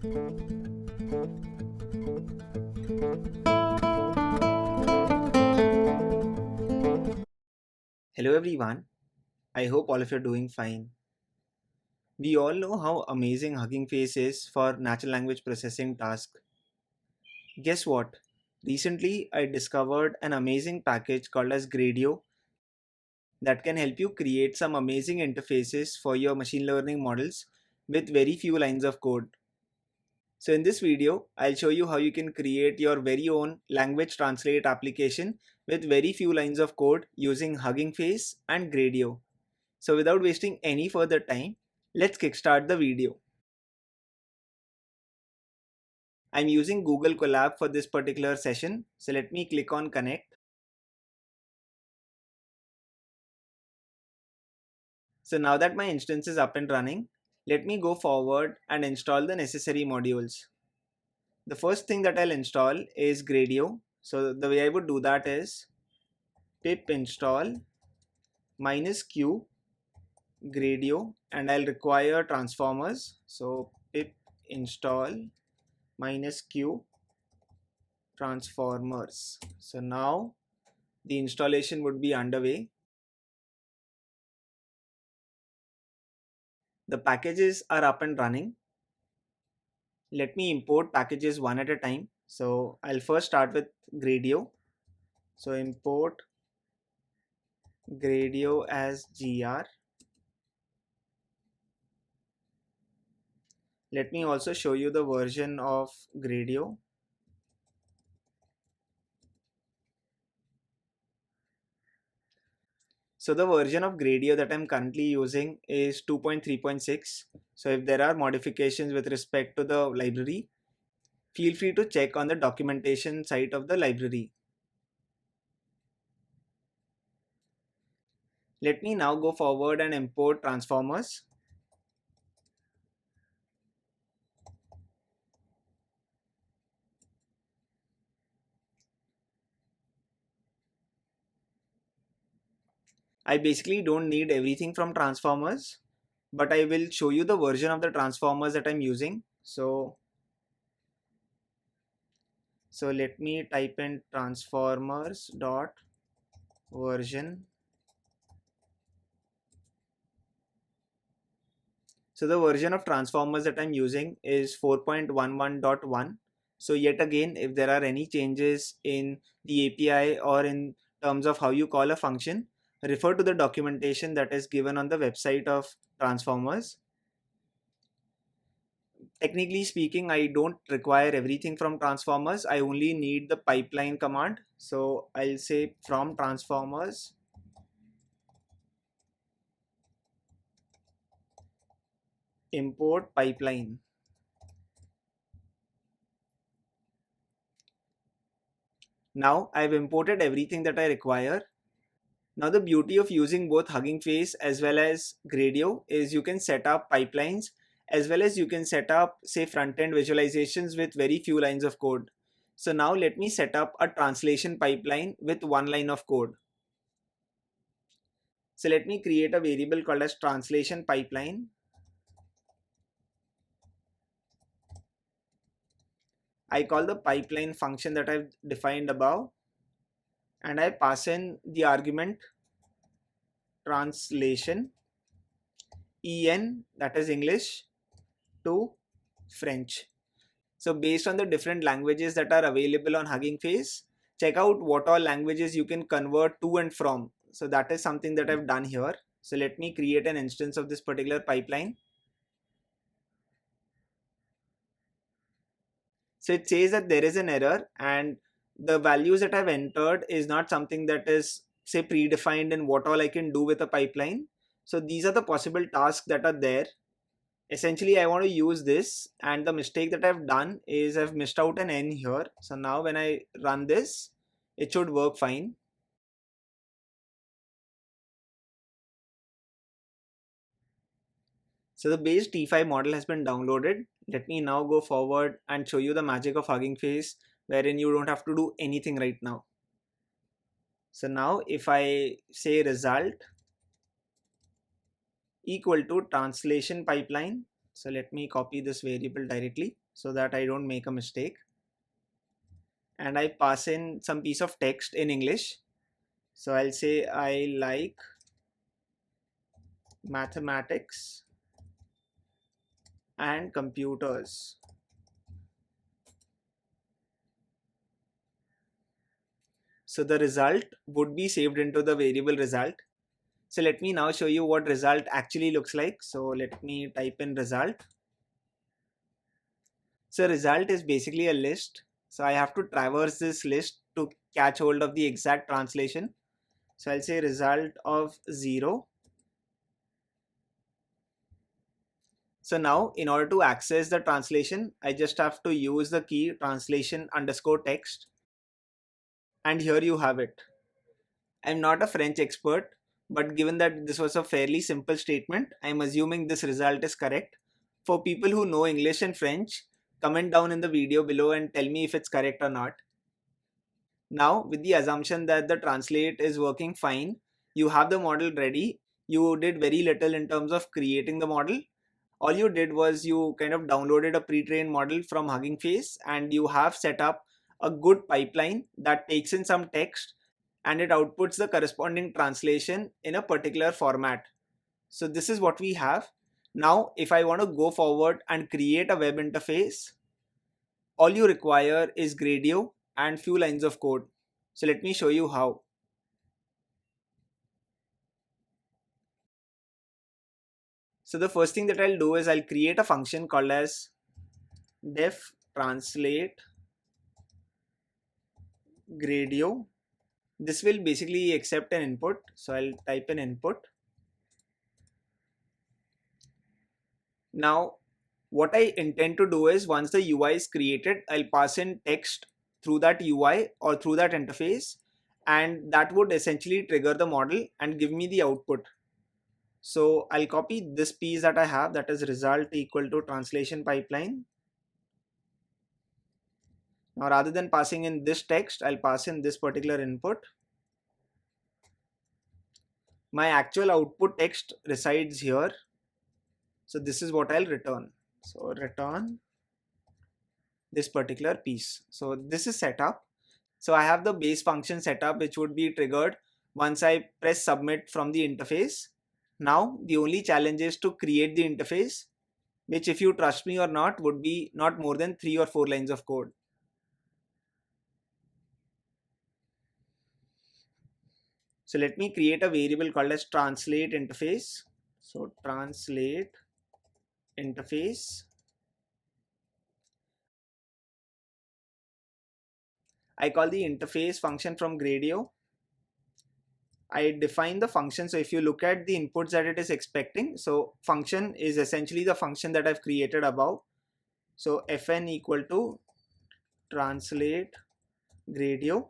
Hello everyone, I hope all of you are doing fine. We all know how amazing Hugging Face is for natural language processing tasks. Guess what? Recently I discovered an amazing package called as Gradio that can help you create some amazing interfaces for your machine learning models with very few lines of code. So in this video, I'll show you how you can create your very own language translate application with very few lines of code using Hugging Face and Gradio. So without wasting any further time, let's kickstart the video. I'm using Google Colab for this particular session. So let me click on connect. So now that my instance is up and running, let me go forward and install the necessary modules. The first thing that I'll install is Gradio. So the way I would do that is pip install -q Gradio, and I'll require transformers. So pip install -q transformers. So now the installation would be underway. The packages are up and running. Let me import packages one at a time. So I'll first start with Gradio. So import Gradio as gr. Let me also show you the version of Gradio. So the version of Gradio that I'm currently using is 2.3.6. So if there are modifications with respect to the library, feel free to check on the documentation site of the library. Let me now go forward and import transformers. I basically don't need everything from transformers, but I will show you the version of the transformers that I'm using. So let me type in transformers dot version. So the version of transformers that I'm using is 4.11.1. So yet again, if there are any changes in the API or in terms of how you call a function, refer to the documentation that is given on the website of transformers. Technically speaking, I don't require everything from transformers. I only need the pipeline command. So I'll say from transformers import pipeline. Now I've imported everything that I require. Now the beauty of using both Hugging Face as well as Gradio is you can set up pipelines as well as you can set up, say, front-end visualizations with very few lines of code. So now let me set up a translation pipeline with one line of code. So let me create a variable called as translation pipeline. I call the pipeline function that I've defined above, and I pass in the argument translation en, that is English, to French. So based on the different languages that are available on Hugging Face, check out what all languages you can convert to and from. So that is something that I've done here. So let me create an instance of this particular pipeline. So it says that there is an error and the values that I've entered is not something that is, say, predefined in what all I can do with a pipeline. So these are the possible tasks that are there. Essentially, I want to use this, and the mistake that I've done is I've missed out an n here. So now when I run this, it should work fine. So the base T5 model has been downloaded. Let me now go forward and show you the magic of Hugging Face, wherein you don't have to do anything right now. So now if I say result equal to translation pipeline, So let me copy this variable directly so that I don't make a mistake. And I pass in some piece of text in English. So I'll say I like mathematics and computers. So the result would be saved into the variable result. So let me now show you what result actually looks like. So let me type in result. So result is basically a list. So I have to traverse this list to catch hold of the exact translation. So I'll say result of 0. So now in order to access the translation, I just have to use the key translation underscore text. And here you have it. I'm not a French expert, but given that this was a fairly simple statement, I'm assuming this result is correct. For people who know English and French, comment down in the video below and tell me if it's correct or not. Now, with the assumption that the translate is working fine, you have the model ready. You did very little in terms of creating the model. All you did was you kind of downloaded a pre-trained model from HuggingFace and you have set up a good pipeline that takes in some text and it outputs the corresponding translation in a particular format. So this is what we have. Now, if I want to go forward and create a web interface, all you require is Gradio and few lines of code. So let me show you how. So the first thing that I'll do is I'll create a function called as def translate Gradio. This will basically accept an input. So I'll type an input. Now, what I intend to do is once the UI is created, I'll pass in text through that UI or through that interface, and that would essentially trigger the model and give me the output. So I'll copy this piece that I have, that is result equal to translation pipeline. Now rather than passing in this text, I'll pass in this particular input. My actual output text resides here. So this is what I'll return. So return this particular piece. So this is set up. So I have the base function set up, which would be triggered once I press submit from the interface. Now the only challenge is to create the interface, which if you trust me or not would be not more than 3 or 4 lines of code. So let me create a variable called as translate interface. So translate interface. I call the interface function from Gradio. I define the function. So if you look at the inputs that it is expecting, so function is essentially the function that I've created above. So fn equal to translate Gradio.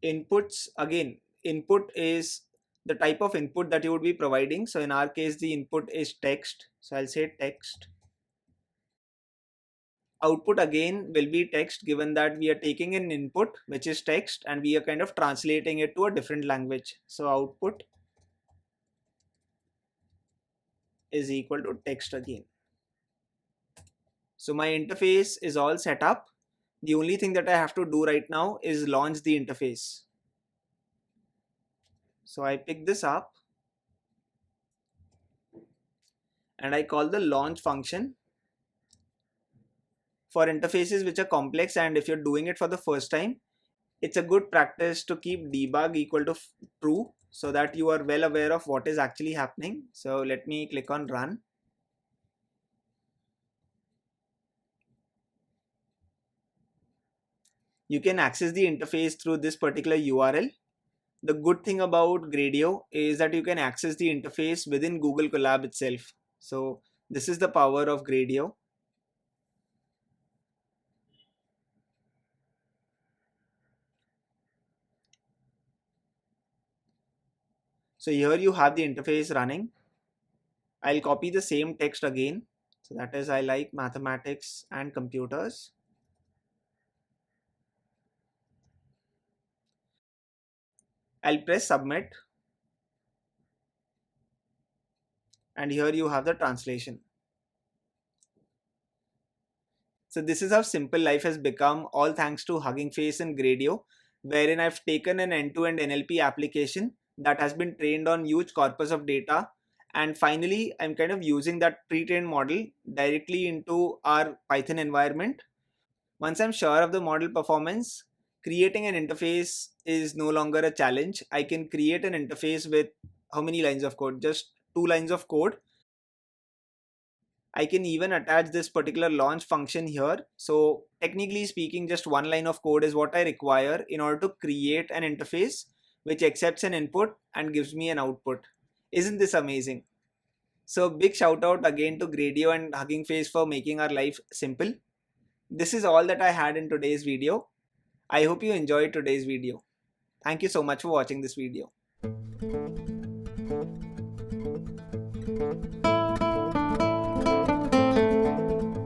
Inputs, again, input is the type of input that you would be providing. So in our case, the input is text. So I'll say text. Output again will be text, given that we are taking an input which is text and we are kind of translating it to a different language. So output is equal to text again. So my interface is all set up. The only thing that I have to do right now is launch the interface. So I pick this up and I call the launch function. For interfaces which are complex and if you're doing it for the first time, it's a good practice to keep debug equal to true so that you are well aware of what is actually happening. So let me click on run. You can access the interface through this particular URL. The good thing about Gradio is that you can access the interface within Google Colab itself. So this is the power of Gradio. So here you have the interface running. I'll copy the same text again. So that is, I like mathematics and computers. I'll press submit. and here you have the translation. So this is how simple life has become, all thanks to Hugging Face and Gradio, wherein I've taken an end-to-end NLP application that has been trained on huge corpus of data, and finally I'm kind of using that pre-trained model directly into our Python environment. Once I'm sure of the model performance, creating an interface is no longer a challenge. I can create an interface with how many lines of code? Just 2 lines of code. I can even attach this particular launch function here. So technically speaking, just 1 line of code is what I require in order to create an interface which accepts an input and gives me an output. Isn't this amazing? So big shout out again to Gradio and Hugging Face for making our life simple. This is all that I had in today's video. I hope you enjoyed today's video. Thank you so much for watching this video.